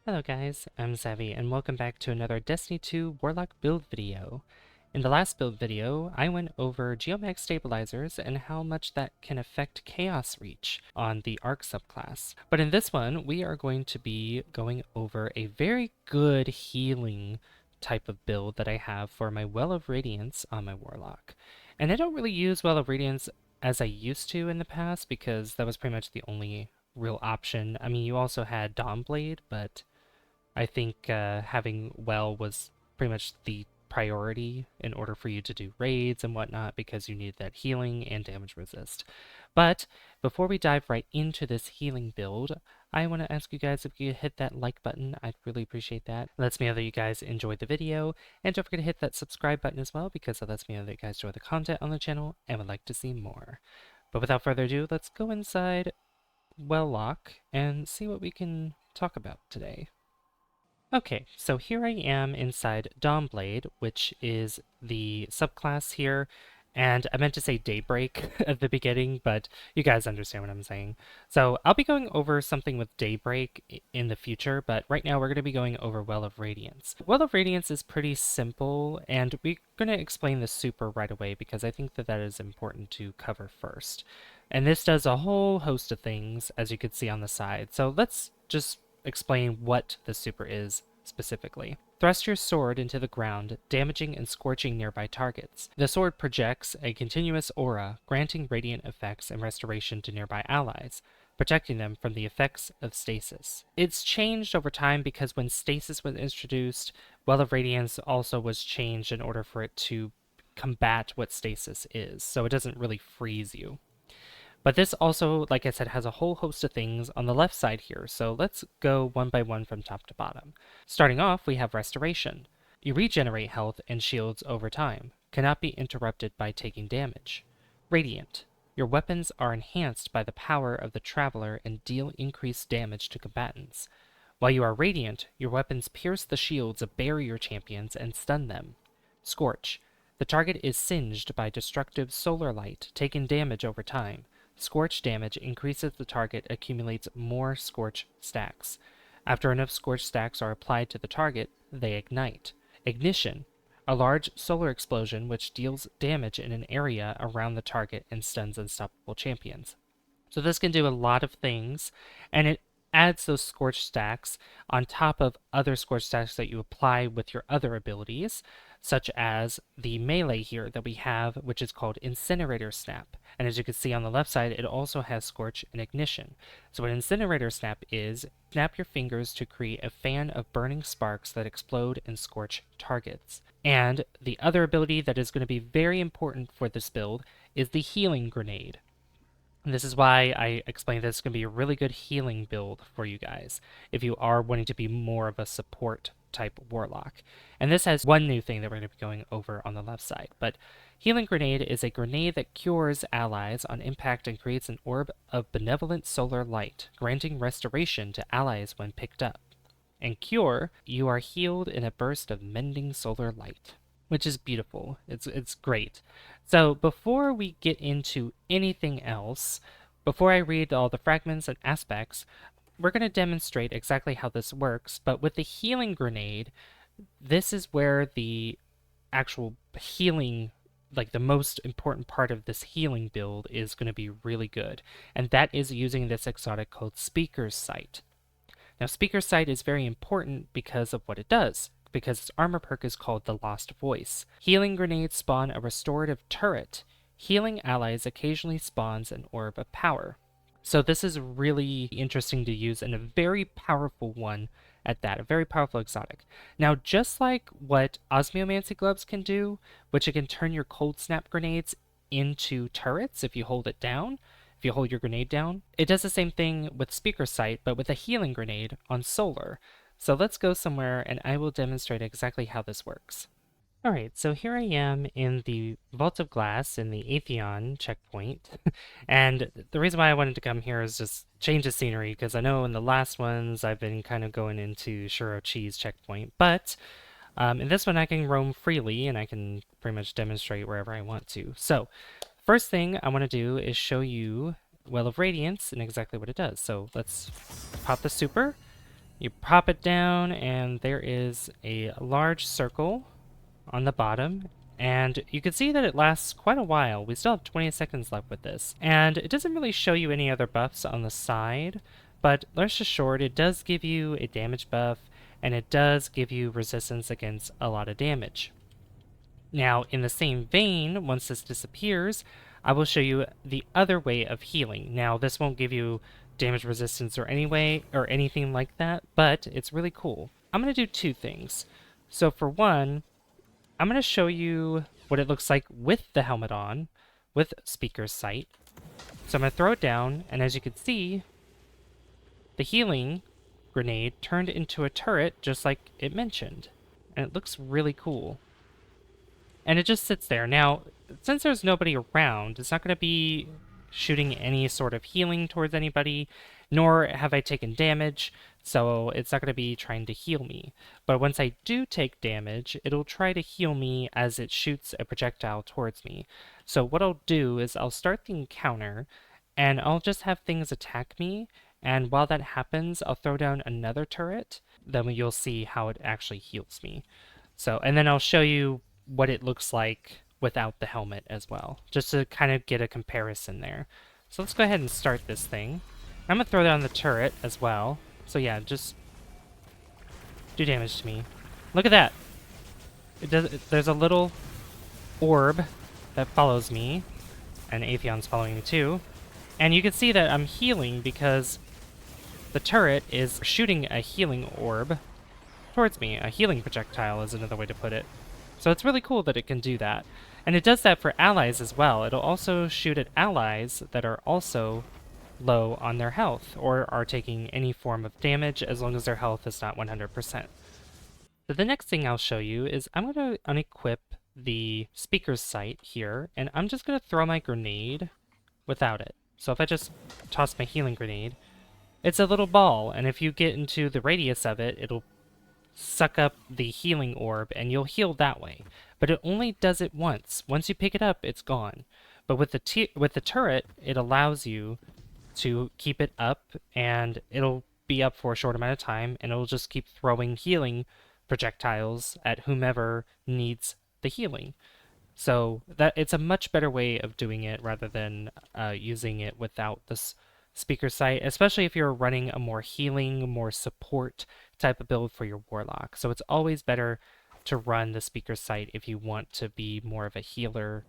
Hello guys, I'm Savvy and welcome back to another Destiny 2 Warlock build video. In the last build video, I went over Geomag Stabilizers and how much that can affect Chaos Reach on the Arc subclass. But in this one, we are going to be going over a very good healing type of build that I have for my Well of Radiance on my Warlock. And I don't really use Well of Radiance as I used to in the past because that was pretty much the only real option. I mean, you also had Dawnblade, but I think having Well was pretty much the priority in order for you to do raids and whatnot because you need that healing and damage resist. But before we dive right into this healing build, I want to ask you guys if you could hit that like button. I'd really appreciate that. It lets me know that you guys enjoyed the video, and don't forget to hit that subscribe button as well because it lets me know that you guys enjoy the content on the channel and would like to see more. But without further ado, let's go inside Warlock and see what we can talk about today. Okay, so here I am inside Dawnblade, which is the subclass here, and I meant to say Daybreak at the beginning, but you guys understand what I'm saying. So I'll be going over something with Daybreak in the future, but right now we're going to be going over Well of Radiance. Well of Radiance is pretty simple, and we're going to explain the super right away because I think that that is important to cover first. And this does a whole host of things, as you can see on the side. So let's just explain what the super is specifically. Thrust your sword into the ground, damaging and scorching nearby targets. The sword projects a continuous aura, granting radiant effects and restoration to nearby allies, protecting them from the effects of stasis. It's changed over time because when stasis was introduced, Well of Radiance also was changed in order for it to combat what stasis is, so it doesn't really freeze you. But this also, like I said, has a whole host of things on the left side here, so let's go one by one from top to bottom. Starting off, we have Restoration. You regenerate health and shields over time, cannot be interrupted by taking damage. Radiant. Your weapons are enhanced by the power of the Traveler and deal increased damage to combatants. While you are radiant, your weapons pierce the shields of barrier champions and stun them. Scorch. The target is singed by destructive solar light, taking damage over time. Scorch damage increases the target accumulates more Scorch stacks. After enough Scorch stacks are applied to the target, they ignite. Ignition. A large solar explosion which deals damage in an area around the target and stuns unstoppable champions. So this can do a lot of things, and it adds those Scorch stacks on top of other Scorch stacks that you apply with your other abilities, such as the melee here that we have, which is called Incinerator Snap. And as you can see on the left side, it also has Scorch and Ignition. So what Incinerator Snap is, snap your fingers to create a fan of burning sparks that explode and scorch targets. And the other ability that is going to be very important for this build is the Healing Grenade. And this is why I explained this is going to be a really good healing build for you guys if you are wanting to be more of a support type Warlock. And this has one new thing that we're going to be going over on the left side. But Healing Grenade is a grenade that cures allies on impact and creates an orb of benevolent solar light, granting restoration to allies when picked up. And Cure, you are healed in a burst of mending solar light, which is beautiful. It's great. So before we get into anything else, before I read all the fragments and aspects, we're going to demonstrate exactly how this works, but with the Healing Grenade, this is where the actual healing, like the most important part of this healing build is going to be really good, and that is using this exotic called Speaker's Sight. Now, Speaker's Sight is very important because of what it does, because its armor perk is called the Lost Voice. Healing Grenades spawn a restorative turret. Healing allies occasionally spawns an orb of power. So this is really interesting to use and a very powerful one at that, a very powerful exotic. Now, just like what Osmiomancy Gloves can do, which it can turn your Cold Snap grenades into turrets if you hold it down, if you hold your grenade down, it does the same thing with Speaker's Sight, but with a Healing Grenade on Solar. So let's go somewhere and I will demonstrate exactly how this works. Alright, so here I am in the Vault of Glass in the Atheon checkpoint, and the reason why I wanted to come here is just change the scenery, because I know in the last ones I've been kind of going into Churro Cheese checkpoint, but in this one I can roam freely and I can pretty much demonstrate wherever I want to. So, first thing I want to do is show you Well of Radiance and exactly what it does. So let's pop the super, You pop it down, and there is a large circle on the bottom, and you can see that it lasts quite a while. We still have 20 seconds left with this, and it doesn't really show you any other buffs on the side, but rest assured it does give you a damage buff, and it does give you resistance against a lot of damage. Now, in the same vein, once this disappears, I will show you the other way of healing. Now, this won't give you damage resistance or anything like that, but it's really cool. I'm going to do two things. So for one, I'm going to show you what it looks like with the helmet on, with Speaker's Sight. So I'm going to throw it down, and as you can see, the healing grenade turned into a turret just like it mentioned. And it looks really cool. And it just sits there. Now, since there's nobody around, it's not going to be shooting any sort of healing towards anybody, nor have I taken damage, so it's not going to be trying to heal me. But once I do take damage, it'll try to heal me as it shoots a projectile towards me. So what I'll do is I'll start the encounter, and I'll just have things attack me, and while that happens, I'll throw down another turret, then you'll see how it actually heals me. So, and then I'll show you what it looks like without the helmet as well, just to kind of get a comparison there. So let's go ahead and start this thing. I'm going to throw down the turret as well. So yeah, just do damage to me. Look at that. There's a little orb that follows me, and Aphion's following me too. And you can see that I'm healing because the turret is shooting a healing orb towards me. A healing projectile is another way to put it. So it's really cool that it can do that. And it does that for allies as well. It'll also shoot at allies that are also low on their health or are taking any form of damage as long as their health is not 100%. So the next thing I'll show you is I'm going to unequip the Speaker's Sight here, and I'm just going to throw my grenade without it. So if I just toss my healing grenade, it's a little ball, and if you get into the radius of it, it'll suck up the healing orb, and you'll heal that way. But it only does it once. Once you pick it up, it's gone. But with the turret, it allows you to keep it up, and it'll be up for a short amount of time, and it'll just keep throwing healing projectiles at whomever needs the healing. So that it's a much better way of doing it rather than using it without this Speaker Sight, especially if you're running a more healing, more support type of build for your Warlock. So it's always better to run the Speaker Sight if you want to be more of a healer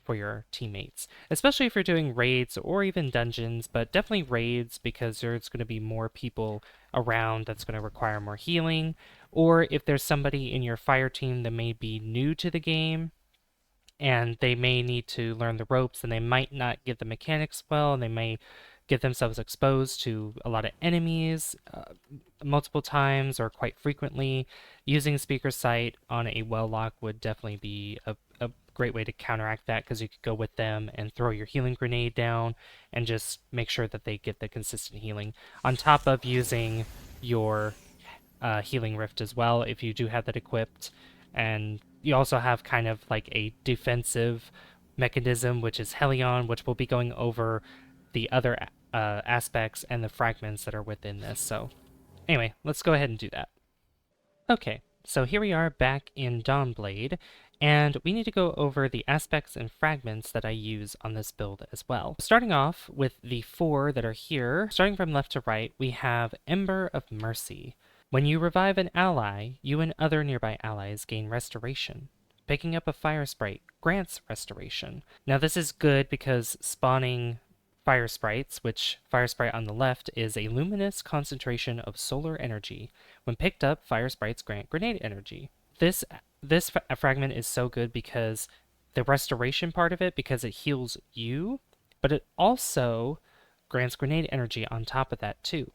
for your teammates, especially if you're doing raids or even dungeons, but definitely raids because there's going to be more people around that's going to require more healing, or if there's somebody in your fire team that may be new to the game and they may need to learn the ropes and they might not get the mechanics well, and they may get themselves exposed to a lot of enemies multiple times or quite frequently. Using Speaker Sight on a Warlock would definitely be a great way to counteract that, because you could go with them and throw your healing grenade down and just make sure that they get the consistent healing, on top of using your healing rift as well if you do have that equipped. And you also have kind of like a defensive mechanism, which is Helion, which we'll be going over the other aspects and the fragments that are within this. So anyway, let's go ahead and do that. Okay, so here we are back in Dawnblade, and we need to go over the aspects and fragments that I use on this build as well. Starting off with the 4 that are here, starting from left to right, we have Ember of Mercy. When you revive an ally, you and other nearby allies gain restoration. Picking up a fire sprite grants restoration. Now this is good because spawning fire sprites, which fire sprite on the left is a luminous concentration of solar energy. When picked up, fire sprites grant grenade energy. This fragment is so good because the restoration part of it, because it heals you, but it also grants grenade energy on top of that too.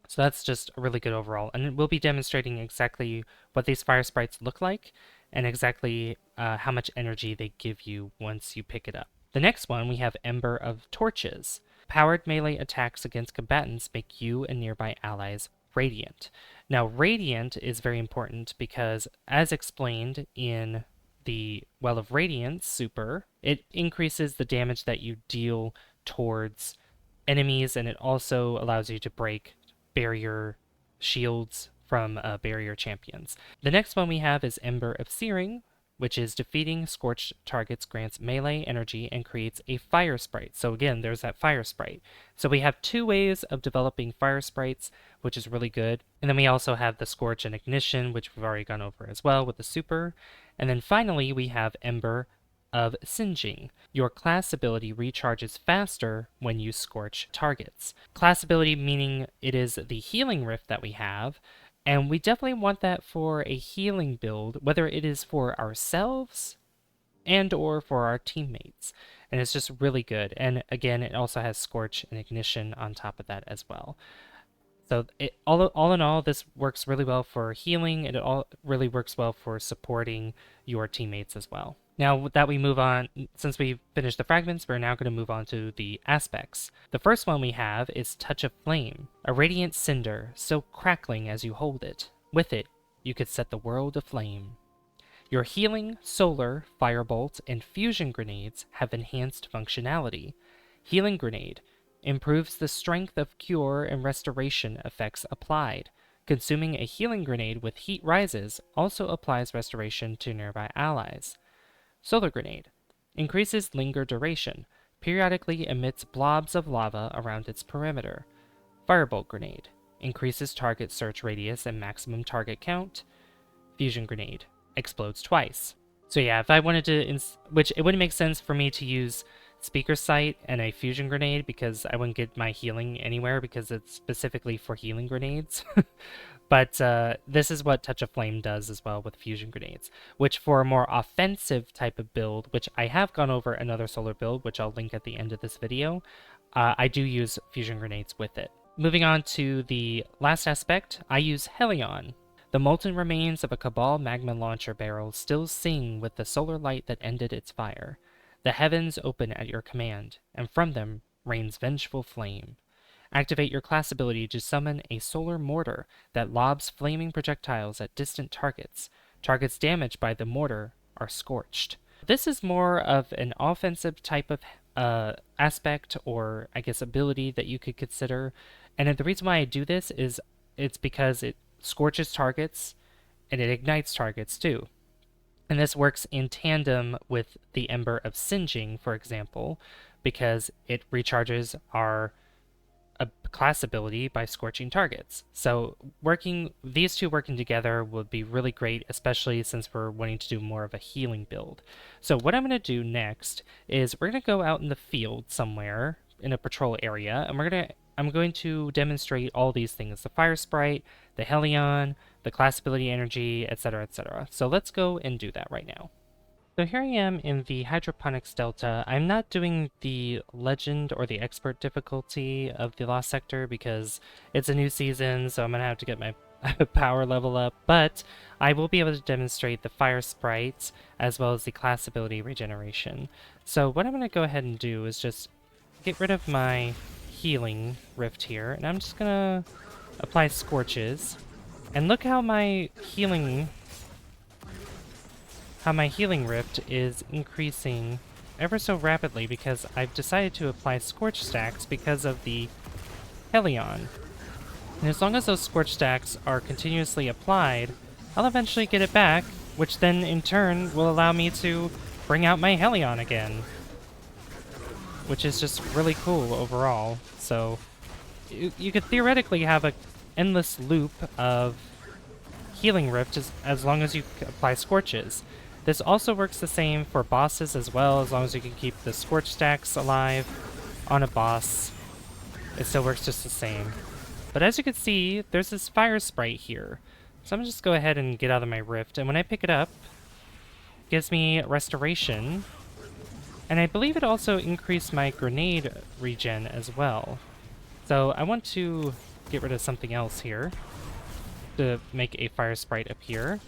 So that's just really good overall. And we'll be demonstrating exactly what these fire sprites look like and exactly how much energy they give you once you pick it up. The next one, we have Ember of Torches. Powered melee attacks against combatants make you and nearby allies radiant. Now, radiant is very important because, as explained in the Well of Radiance super, it increases the damage that you deal towards enemies, and it also allows you to break barrier shields from barrier champions. The next one we have is Ember of Searing, which is defeating scorched targets grants melee energy and creates a fire sprite. So again, there's that fire sprite. So we have two ways of developing fire sprites, which is really good. And then we also have the Scorch and Ignition, which we've already gone over as well with the super. And then finally, we have Ember of Singeing. Your class ability recharges faster when you scorch targets. Class ability meaning it is the healing rift that we have, and we definitely want that for a healing build, whether it is for ourselves and or for our teammates. And it's just really good. And again, it also has Scorch and Ignition on top of that as well. So all in all, this works really well for healing, and it all really works well for supporting your teammates as well. Now with that, we move on. Since we finished the fragments, we're now going to move on to the aspects. The first one we have is Touch of Flame, a radiant cinder, so crackling as you hold it. With it, you could set the world aflame. Your healing, solar, firebolt, and fusion grenades have enhanced functionality. Healing grenade improves the strength of cure and restoration effects applied. Consuming a healing grenade with heat rises also applies restoration to nearby allies. Solar grenade increases linger duration, periodically emits blobs of lava around its perimeter. Firebolt grenade increases target search radius and maximum target count. Fusion grenade explodes twice. So yeah, if I wanted to, which it wouldn't make sense for me to use Speaker Sight and a fusion grenade because I wouldn't get my healing anywhere because it's specifically for healing grenades. But this is what Touch of Flame does as well with fusion grenades, which for a more offensive type of build, which I have gone over another solar build, which I'll link at the end of this video, I do use fusion grenades with it. Moving on to the last aspect, I use Helion. The molten remains of a Cabal magma launcher barrel still sing with the solar light that ended its fire. The heavens open at your command, and from them rains vengeful flame. Activate your class ability to summon a solar mortar that lobs flaming projectiles at distant targets. Targets damaged by the mortar are scorched. This is more of an offensive type of aspect, or I guess ability, that you could consider. And the reason why I do this is it's because it scorches targets and it ignites targets too. And this works in tandem with the Ember of Singeing, for example, because it recharges our class ability by scorching targets. So these two working together would be really great, especially since we're wanting to do more of a healing build. So what I'm going to do next is we're going to go out in the field somewhere in a patrol area, and I'm going to demonstrate all these things: the fire sprite, the Helion, the class ability energy, etc., etc. So let's go and do that right now. So here I am in the Hydroponics Delta. I'm not doing the Legend or the Expert difficulty of the Lost Sector because it's a new season, so I'm going to have to get my power level up, but I will be able to demonstrate the Fire Sprite as well as the class ability regeneration. So what I'm going to go ahead and do is just get rid of my healing rift here, and I'm just going to apply Scorches. And look how my healing rift is increasing ever so rapidly because I've decided to apply Scorch stacks because of the Helion. And as long as those Scorch stacks are continuously applied, I'll eventually get it back, which then in turn will allow me to bring out my Helion again, which is just really cool overall. So you could theoretically have an endless loop of healing rift as long as you apply Scorches. This also works the same for bosses as well, as long as you can keep the Scorch stacks alive on a boss. It still works just the same. But as you can see, there's this fire sprite here. So I'm gonna just go ahead and get out of my rift, and when I pick it up, it gives me restoration. And I believe it also increased my grenade regen as well. So I want to get rid of something else here to make a fire sprite appear.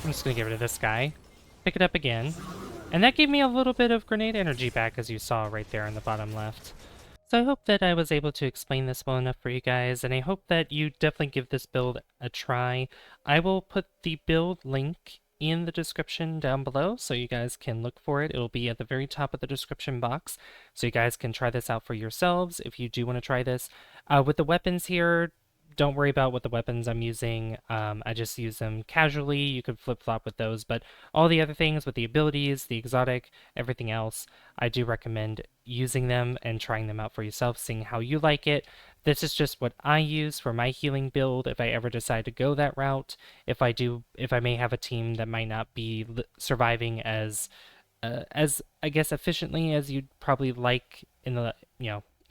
I'm just going to get rid of this guy, pick it up again, and that gave me a little bit of grenade energy back, as you saw right there in the bottom left. So I hope that I was able to explain this well enough for you guys, and I hope that you definitely give this build a try. I will put the build link in the description down below, so you guys can look for it. It'll be at the very top of the description box, so you guys can try this out for yourselves if you do want to try this. With the weapons here, don't worry about what the weapons I'm using. I just use them casually. You could flip-flop with those, but all the other things with the abilities, the exotic, everything else, I do recommend using them and trying them out for yourself, seeing how you like it. This is just what I use for my healing build if I ever decide to go that route. If I may have a team that might not be surviving as I guess efficiently as you'd probably like in the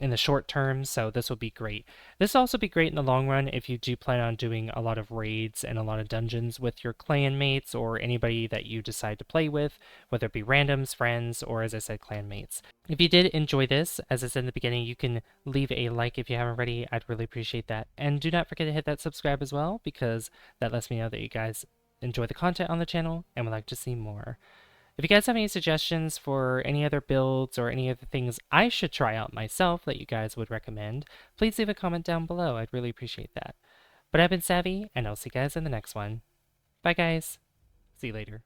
in the short term, so this will be great. This will also be great in the long run if you do plan on doing a lot of raids and a lot of dungeons with your clan mates or anybody that you decide to play with, whether it be randoms, friends, or as I said, clan mates. If you did enjoy this, as I said in the beginning, you can leave a like if you haven't already. I'd really appreciate that. And do not forget to hit that subscribe as well, because that lets me know that you guys enjoy the content on the channel and would like to see more. If you guys have any suggestions for any other builds or any other things I should try out myself that you guys would recommend, please leave a comment down below. I'd really appreciate that. But I've been Savvy, and I'll see you guys in the next one. Bye, guys. See you later.